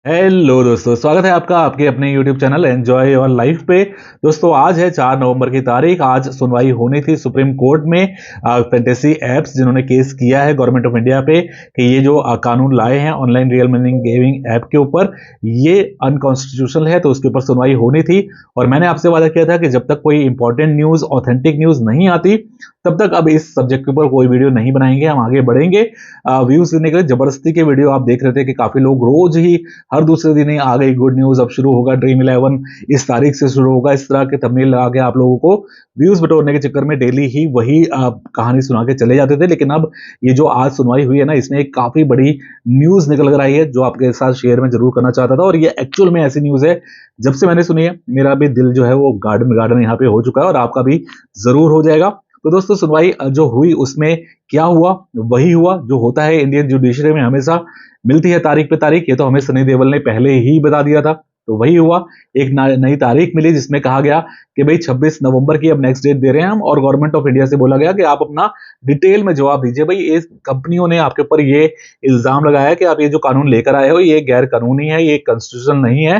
Hello दोस्तों, स्वागत है आपका आपके अपने YouTube channel enjoy your life पे। दोस्तों, आज है 4 नवंबर की तारीख। आज सुनवाई होनी थी सुप्रीम कोर्ट में फैंटेसी एप्स जिन्होंने केस किया है गवर्नमेंट ऑफ इंडिया पे कि ये जो कानून लाए हैं online real money gaming app के ऊपर, ये अनकॉन्स्टिट्यूशनल है। तो उसके ऊपर सुनवाई होनी थी और मैंने आपसे वादा किया था कि जब तक कोई इंपॉर्टेंट न्यूज, ऑथेंटिक न्यूज नहीं आती, तब तक अब इस सब्जेक्ट के ऊपर कोई वीडियो नहीं बनाएंगे। हम आगे बढ़ेंगे। व्यूज लेने के लिए जबरदस्ती के वीडियो आप देख रहे थे कि काफी लोग रोज ही हर दूसरे दिन ही आ गई गुड न्यूज, अब शुरू होगा ड्रीम 11, इस तारीख से शुरू होगा, इस तरह के थंबनेल लगा के आप लोगों को व्यूज बटोरने के चक्कर में डेली ही वही कहानी सुना के चले जाते थे। लेकिन अब ये जो आज सुनवाई हुई है ना, इसमें एक काफी बड़ी न्यूज निकल कर आई है जो आपके साथ शेयर में जरूर करना चाहता था। और ये एक्चुअल में ऐसी न्यूज है, जब से मैंने सुनी है मेरा भी दिल जो है वो गार्डन गार्डन यहाँ पे हो चुका है और आपका भी जरूर हो जाएगा। तो दोस्तों, सुनवाई जो हुई उसमें क्या हुआ? वही हुआ जो होता है इंडियन जुडिशरी में, हमेशा मिलती है तारीख पे तारीख। ये तो हमें सनी देओल ने पहले ही बता दिया था। तो वही हुआ, एक नई तारीख मिली जिसमें कहा गया कि भाई 26 नवंबर की अब नेक्स्ट डेट दे रहे हैं हम, और गवर्नमेंट ऑफ इंडिया से बोला गया कि आप अपना डिटेल में जवाब दीजिए। भाई, ये कंपनियों ने आपके ऊपर ये इल्जाम लगाया कि आप ये जो कानून लेकर आए हो ये गैर कानूनी है, ये कॉन्स्टिट्यूशन नहीं है।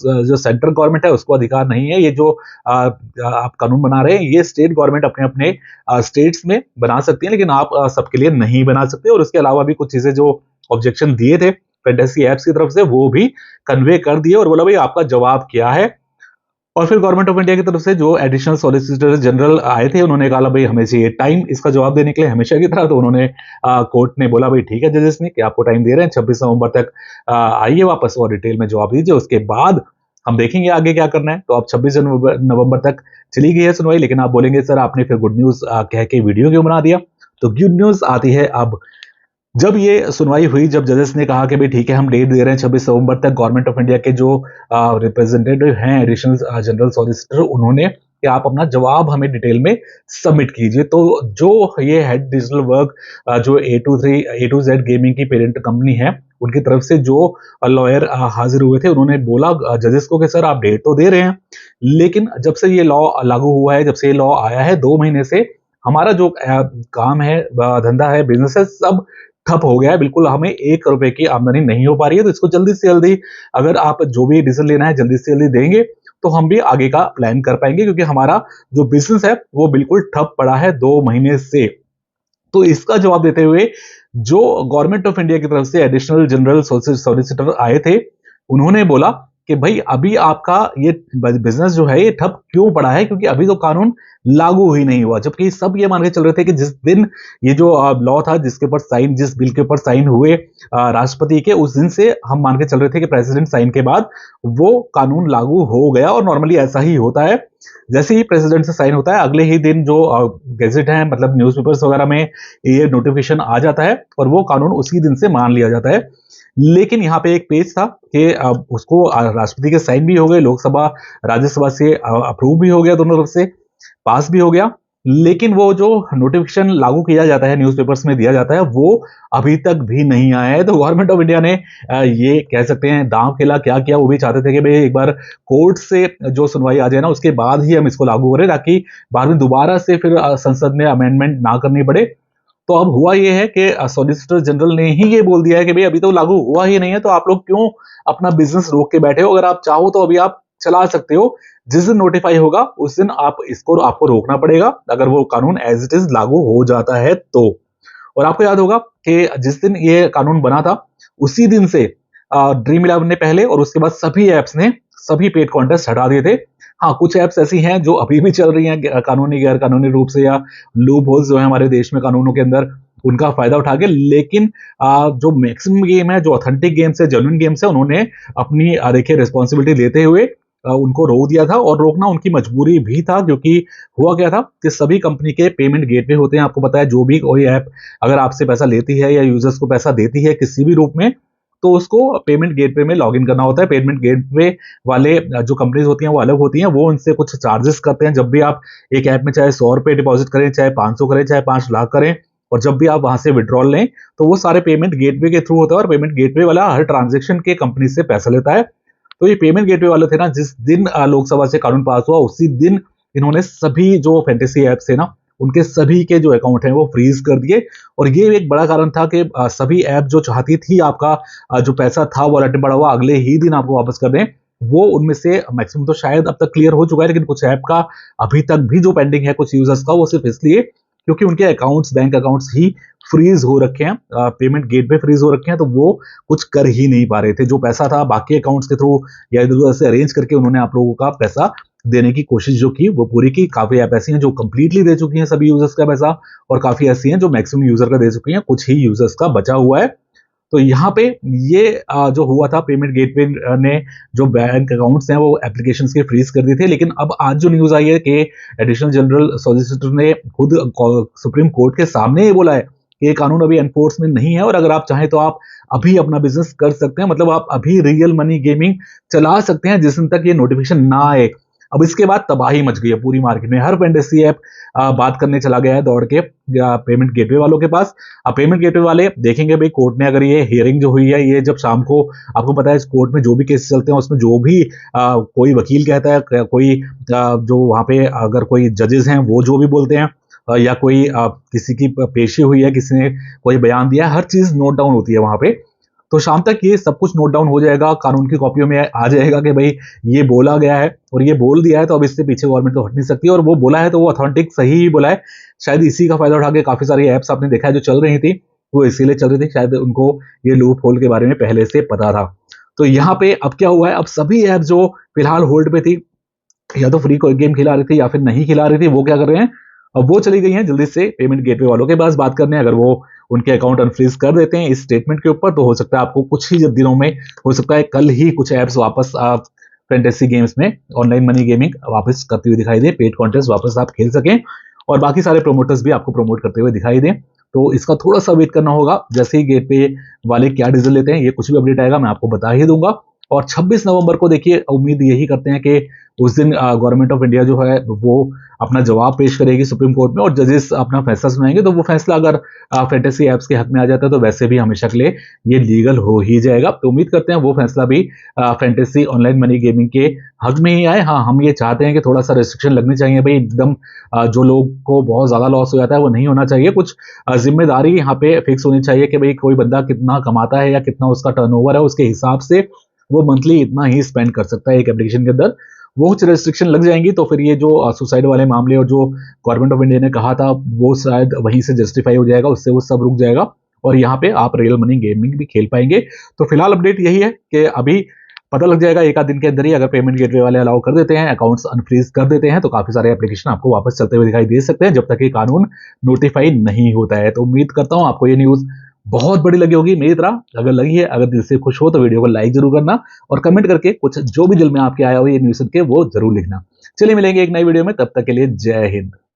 जो सेंट्रल गवर्नमेंट है उसको अधिकार नहीं है। ये जो आप कानून बना रहे हैं ये स्टेट गवर्नमेंट अपने अपने स्टेट्स में बना सकती है, लेकिन आप सबके लिए नहीं बना सकते। और उसके अलावा भी कुछ चीजें जो ऑब्जेक्शन दिए थे फैंटेसी एप्स की तरफ से, वो भी कन्वे कर दिए और बोला भाई आपका जवाब क्या है। और फिर गवर्नमेंट ऑफ इंडिया की तरफ से जो एडिशनल सॉलिसिटर जनरल आए थे, उन्होंने कहा भाई हमें चाहिए टाइम इसका जवाब देने के लिए, हमेशा की तरह। तो उन्होंने कोर्ट ने बोला भाई ठीक है जजेस ने कि आपको टाइम दे रहे हैं, 26 नवंबर तक आइए वापस और डिटेल में जवाब दीजिए, उसके बाद हम देखेंगे आगे क्या करना है। तो अब 26 नवंबर तक चली गई है सुनवाई, लेकिन आप बोलेंगे सर आपने फिर गुड न्यूज कह के वीडियो क्यों बना दिया? तो गुड न्यूज आती है अब। जब ये सुनवाई हुई, जब जजेस ने कहा कि भाई ठीक है हम डेट दे रहे हैं 26 नवंबर तक, गवर्नमेंट ऑफ इंडिया के जो रिप्रेजेंटेटिव हैं एडिशनल जनरल सॉलिसिटर, उन्होंने कि आप अपना जवाब हमें डिटेल में सबमिट कीजिए। तो जो ये हेड डिजिटल वर्क जो A to Z गेमिंग की पेरेंट कंपनी है, उनकी तरफ से जो लॉयर हाजिर हुए थे, उन्होंने बोला जजेस को कि सर आप डेट तो दे रहे हैं, लेकिन जब से ये लॉ लागू हुआ है, जब से ये लॉ आया है 2 महीने से, हमारा जो काम है, धंधा है, बिजनेस है, सब ठप हो गया है। बिल्कुल हमें 1 रुपए की आमदनी नहीं हो पा रही है। तो इसको जल्दी से जल्दी, अगर आप जो भी डिसीजन लेना है जल्दी से जल्दी देंगे तो हम भी आगे का प्लान कर पाएंगे, क्योंकि हमारा जो बिजनेस है वो बिल्कुल ठप पड़ा है 2 महीने से। तो इसका जवाब देते हुए जो गवर्नमेंट ऑफ इंडिया की तरफ से एडिशनल जनरल सॉलिसिटर आए थे, उन्होंने बोला कि भाई अभी आपका ये बिजनेस जो है ये ठप क्यों पड़ा है, क्योंकि अभी तो कानून लागू ही नहीं हुआ। जबकि सब ये मान के चल रहे थे कि जिस दिन ये जो लॉ था, जिस बिल के ऊपर साइन हुए राष्ट्रपति के, उस दिन से हम मान के चल रहे थे कि प्रेसिडेंट साइन के बाद वो कानून लागू हो गया। और नॉर्मली ऐसा ही होता है, जैसे ही प्रेसिडेंट से साइन होता है अगले ही दिन जो गैजेट है, मतलब न्यूज़पेपर्स वगैरह में ये नोटिफिकेशन आ जाता है और वो कानून उसी दिन से मान लिया जाता है। लेकिन यहाँ पे एक पेज था कि उसको राष्ट्रपति के साइन भी हो गए, लोकसभा राज्यसभा से अप्रूव भी हो गया, दोनों तरफ से पास भी हो गया, लेकिन वो जो नोटिफिकेशन लागू किया जाता है, न्यूज़पेपर्स में दिया जाता है, वो अभी तक भी नहीं आया है। तो गवर्नमेंट ऑफ इंडिया ने ये कह सकते हैं दांव खेला। क्या किया? वो भी चाहते थे कि भाई एक बार कोर्ट से जो सुनवाई आ जाए ना, उसके बाद ही हम इसको लागू करें, ताकि बाद में दोबारा से फिर संसद में अमेंडमेंट ना करनी पड़े। तो अब हुआ ये है कि सॉलिसिटर जनरल ने ही ये बोल दिया है कि भाई अभी तो लागू हुआ ही नहीं है, तो आप लोग क्यों अपना बिजनेस रोक के बैठे हो? अगर आप चाहो तो अभी आप चला सकते हो, जिस दिन नोटिफाई होगा उस दिन आप इसको आपको रोकना पड़ेगा, अगर वो कानून एज इट इज लागू हो जाता है तो। और आपको याद होगा कि जिस दिन ये कानून बना था उसी दिन से ड्रीम 11 ने पहले और उसके बाद सभी एप्स ने सभी पेड कॉन्टेस्ट हटा दिए थे। हाँ, कुछ एप्स ऐसी हैं जो अभी भी चल रही हैं कानूनी गैर कानूनी रूप से, या लूप होल्स जो है हमारे देश में कानूनों के अंदर, उनका फायदा उठा के। लेकिन जो मैक्सिमम गेम है, जो ऑथेंटिक गेम्स है, जेन्युइन गेम्स है, उन्होंने अपनी देखिए रिस्पॉन्सिबिलिटी लेते हुए उनको रोक दिया था। और रोकना उनकी मजबूरी भी था, क्योंकि हुआ क्या था कि सभी कंपनी के पेमेंट गेटवे होते हैं। आपको पता है, जो भी कोई ऐप अगर आपसे पैसा लेती है या यूजर्स को पैसा देती है किसी भी रूप में, तो उसको पेमेंट गेटवे में लॉगिन करना होता है। पेमेंट गेटवे वाले जो कंपनीज होती हैं वो अलग होती हैं, वो उनसे कुछ चार्जेस करते हैं। जब भी आप एक ऐप में चाहे 100 रुपए डिपॉजिट करें, चाहे 500 करें, चाहे 5 लाख करें, और जब भी आप वहां से विड्रॉल लें, तो वो सारे पेमेंट गेटवे के थ्रू होता है। और पेमेंट गेटवे वाला हर ट्रांजेक्शन के कंपनी से पैसा लेता है। तो ये पेमेंट गेटवे वाले थे ना, जिस दिन लोकसभा से कानून पास हुआ उसी दिन इन्होंने सभी जो फैंटेसी एप्स थे ना, उनके सभी के जो अकाउंट हैं वो फ्रीज कर दिए। और ये एक बड़ा कारण था कि सभी ऐप जो चाहती थी आपका जो पैसा था वॉलेट पड़ा हुआ अगले ही दिन आपको वापस कर दें, वो उनमें से मैक्सिमम तो शायद अब तक क्लियर हो चुका है, लेकिन कुछ ऐप का अभी तक भी जो पेंडिंग है कुछ यूजर्स का, वो सिर्फ इसलिए क्योंकि उनके अकाउंट्स, बैंक अकाउंट्स ही फ्रीज हो रखे हैं, पेमेंट गेटवे फ्रीज हो रखे हैं, तो वो कुछ कर ही नहीं पा रहे थे। जो पैसा था बाकी अकाउंट्स के थ्रू या इधर उधर से अरेंज करके उन्होंने आप लोगों का पैसा देने की कोशिश जो की वो पूरी की। काफी ऐप ऐसी हैं जो कंप्लीटली दे चुकी हैं सभी यूजर्स का पैसा, और काफी ऐसी हैं जो मैक्सिमम यूजर का दे चुकी हैं, कुछ ही यूजर्स का बचा हुआ है। तो यहाँ पे ये जो हुआ था, पेमेंट गेटवे ने जो बैंक अकाउंट्स हैं वो एप्लीकेशंस के फ्रीज कर दिए थे। लेकिन अब आज जो न्यूज आई है कि एडिशनल जनरल सॉलिसिटर ने खुद सुप्रीम कोर्ट के सामने ये बोला है कि ये कानून अभी एनफोर्स में नहीं है, और अगर आप चाहें तो आप अभी अपना बिजनेस कर सकते हैं, मतलब आप अभी रियल मनी गेमिंग चला सकते हैं जिस दिन तक ये नोटिफिकेशन ना आए। अब इसके बाद तबाही मच गई है पूरी मार्केट में, हर फैंटेसी ऐप बात करने चला गया है दौड़ के पेमेंट गेटवे वालों के पास। अब पेमेंट गेटवे वाले देखेंगे भाई कोर्ट ने अगर ये हियरिंग जो हुई है, ये जब शाम को, आपको पता है इस कोर्ट में जो भी केस चलते हैं उसमें जो भी कोई वकील कहता है, कोई जो वहां पे अगर कोई जजेस हैं वो जो भी बोलते हैं, या कोई किसी की पेशी हुई है, किसी ने कोई बयान दिया है, हर चीज नोट डाउन होती है वहां पे। तो शाम तक ये सब कुछ नोट डाउन हो जाएगा, कानून की कॉपियों में आ जाएगा कि भाई ये बोला गया है और ये बोल दिया है, तो अब इससे पीछे गवर्नमेंट तो हट नहीं सकती, और वो बोला है तो वो ऑथेंटिक सही ही बोला है। शायद इसी का फायदा उठा के काफी सारी ऐप्स आपने देखा है जो चल रही थी, वो इसीलिए चल रही थी, शायद उनको ये लूप होल के बारे में पहले से पता था। तो यहाँ पे अब क्या हुआ है, अब सभी ऐप जो फिलहाल होल्ड पे थी, या तो फ्री कोई गेम खिला रही थी या फिर नहीं खिला रही थी, वो क्या कर रहे हैं, अब वो चली गई हैं जल्दी से पेमेंट गेटवे वालों के पास बात करने। अगर वो उनके अकाउंट अनफ्रीज कर देते हैं इस स्टेटमेंट के ऊपर, तो हो सकता है आपको कुछ ही दिनों में, हो सकता है कल ही कुछ ऐप्स वापस आप फैंटेसी गेम्स में ऑनलाइन मनी गेमिंग वापस करती हुई दिखाई दे, पेड कॉन्टेस्ट वापस आप खेल सकें, और बाकी सारे प्रोमोटर्स भी आपको प्रमोट करते हुए दिखाई दें। तो इसका थोड़ा सा वेट करना होगा, जैसे ही गेटवे वाले क्या डिसीजन लेते हैं, ये कुछ भी अपडेट आएगा मैं आपको बता ही दूंगा। और 26 नवंबर को देखिए, उम्मीद यही करते हैं कि उस दिन गवर्नमेंट ऑफ इंडिया जो है वो अपना जवाब पेश करेगी सुप्रीम कोर्ट में, और जजेस अपना फैसला सुनाएंगे। तो वो फैसला अगर फैंटेसी ऐप्स के हक में आ जाता है तो वैसे भी हमेशा के लिए ये लीगल हो ही जाएगा। तो उम्मीद करते हैं वो फैसला भी फैंटेसी ऑनलाइन मनी गेमिंग के हक में ही आए। हाँ, हम ये चाहते हैं कि थोड़ा सा रेस्ट्रिक्शन लगनी चाहिए भाई, एकदम जो लोग को बहुत ज्यादा लॉस हो जाता है वो नहीं होना चाहिए। कुछ जिम्मेदारी यहाँ पे फिक्स होनी चाहिए कि भाई कोई बंदा कितना कमाता है या कितना उसका टर्नओवर है, उसके हिसाब से वो मंथली इतना ही स्पेंड कर सकता है एक एप्लीकेशन के अंदर। वो कुछ रेस्ट्रिक्शन लग जाएंगी तो फिर ये जो सुसाइड वाले मामले और जो गवर्नमेंट ऑफ इंडिया ने कहा था वो शायद वहीं से जस्टिफाई हो जाएगा, उससे वो सब रुक जाएगा, और यहाँ पे आप रियल मनी गेमिंग भी खेल पाएंगे। तो फिलहाल अपडेट यही है कि अभी पता लग जाएगा एक आध दिन के अंदर ही, अगर पेमेंट गेटवे वाले अलाउ कर देते हैं, अकाउंट्स अनफ्रीज कर देते हैं, तो काफी सारे एप्लीकेशन आपको वापस चलते हुए दिखाई दे सकते हैं जब तक ये कानून नोटिफाई नहीं होता है। तो उम्मीद करता हूं आपको ये न्यूज बहुत बड़ी लगी होगी मेरी तरह। अगर लगी है, अगर दिल से खुश हो, तो वीडियो को लाइक जरूर करना, और कमेंट करके कुछ जो भी दिल में आपके आया हो ये न्यूज सुन के वो जरूर लिखना। चलिए मिलेंगे एक नई वीडियो में, तब तक के लिए जय हिंद।